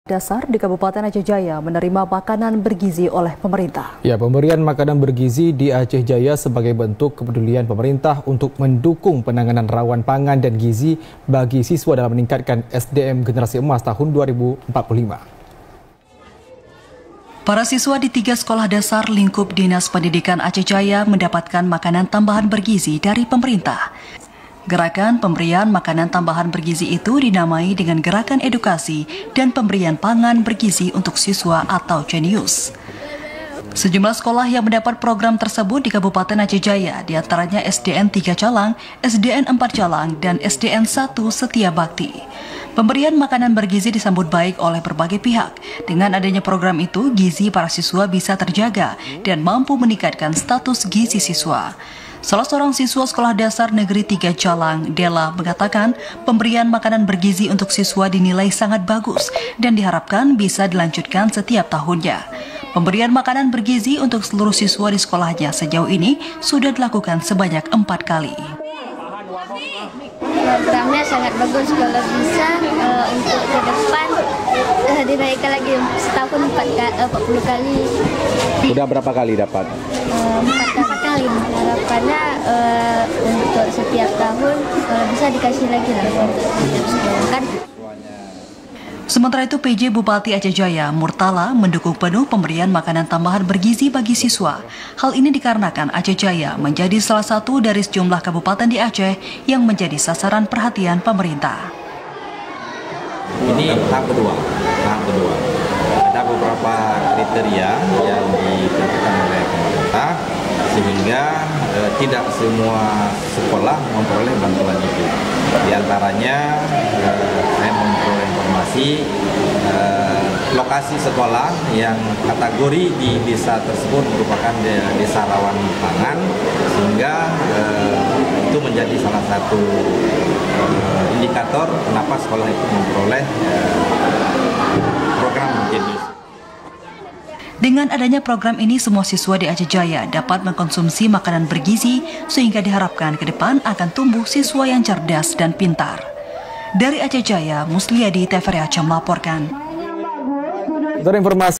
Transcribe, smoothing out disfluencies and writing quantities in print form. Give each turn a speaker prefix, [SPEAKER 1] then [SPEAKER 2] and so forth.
[SPEAKER 1] Dasar di Kabupaten Aceh Jaya menerima makanan bergizi oleh pemerintah.
[SPEAKER 2] Ya, pemberian makanan bergizi di Aceh Jaya sebagai bentuk kepedulian pemerintah untuk mendukung penanganan rawan pangan dan gizi bagi siswa dalam meningkatkan SDM generasi emas tahun 2045.
[SPEAKER 3] Para siswa di 3 sekolah dasar lingkup Dinas Pendidikan Aceh Jaya mendapatkan makanan tambahan bergizi dari pemerintah. Gerakan pemberian makanan tambahan bergizi itu dinamai dengan Gerakan Edukasi dan Pemberian Pangan Bergizi untuk Siswa atau Jenius. Sejumlah sekolah yang mendapat program tersebut di Kabupaten Aceh Jaya, diantaranya SDN 3 Calang, SDN 4 Calang, dan SDN 1 Setia Bakti. Pemberian makanan bergizi disambut baik oleh berbagai pihak. Dengan adanya program itu, gizi para siswa bisa terjaga dan mampu meningkatkan status gizi siswa. Salah seorang siswa Sekolah Dasar Negeri 3 Calang, Dela, mengatakan pemberian makanan bergizi untuk siswa dinilai sangat bagus dan diharapkan bisa dilanjutkan setiap tahunnya. Pemberian makanan bergizi untuk seluruh siswa di sekolahnya sejauh ini sudah dilakukan sebanyak 4 kali.
[SPEAKER 4] Programnya sangat bagus, kalau bisa untuk ke depan dinaikkan lagi setahun 40 kali.
[SPEAKER 5] Sudah berapa kali dapat?
[SPEAKER 4] 4 kali. Harapannya untuk setiap tahun kalau bisa dikasih lagi lah untuk setiap sekolah kan.
[SPEAKER 3] Sementara itu, PJ Bupati Aceh Jaya, Murtala, mendukung penuh pemberian makanan tambahan bergizi bagi siswa. Hal ini dikarenakan Aceh Jaya menjadi salah satu dari sejumlah kabupaten di Aceh yang menjadi sasaran perhatian pemerintah.
[SPEAKER 6] Ini tahap kedua. Ada beberapa kriteria yang ditentukan oleh pemerintah sehingga tidak semua sekolah memperoleh bantuan itu. Di antaranya saya memperoleh informasi lokasi sekolah yang kategori di desa tersebut merupakan desa rawan pangan, sehingga itu menjadi salah satu indikator kenapa sekolah itu memperoleh program Jenius.
[SPEAKER 3] Dengan adanya program ini, semua siswa di Aceh Jaya dapat mengkonsumsi makanan bergizi sehingga diharapkan ke depan akan tumbuh siswa yang cerdas dan pintar. Dari Aceh Jaya, Musliadi, TVRI Aceh melaporkan.
[SPEAKER 2] Dari informasi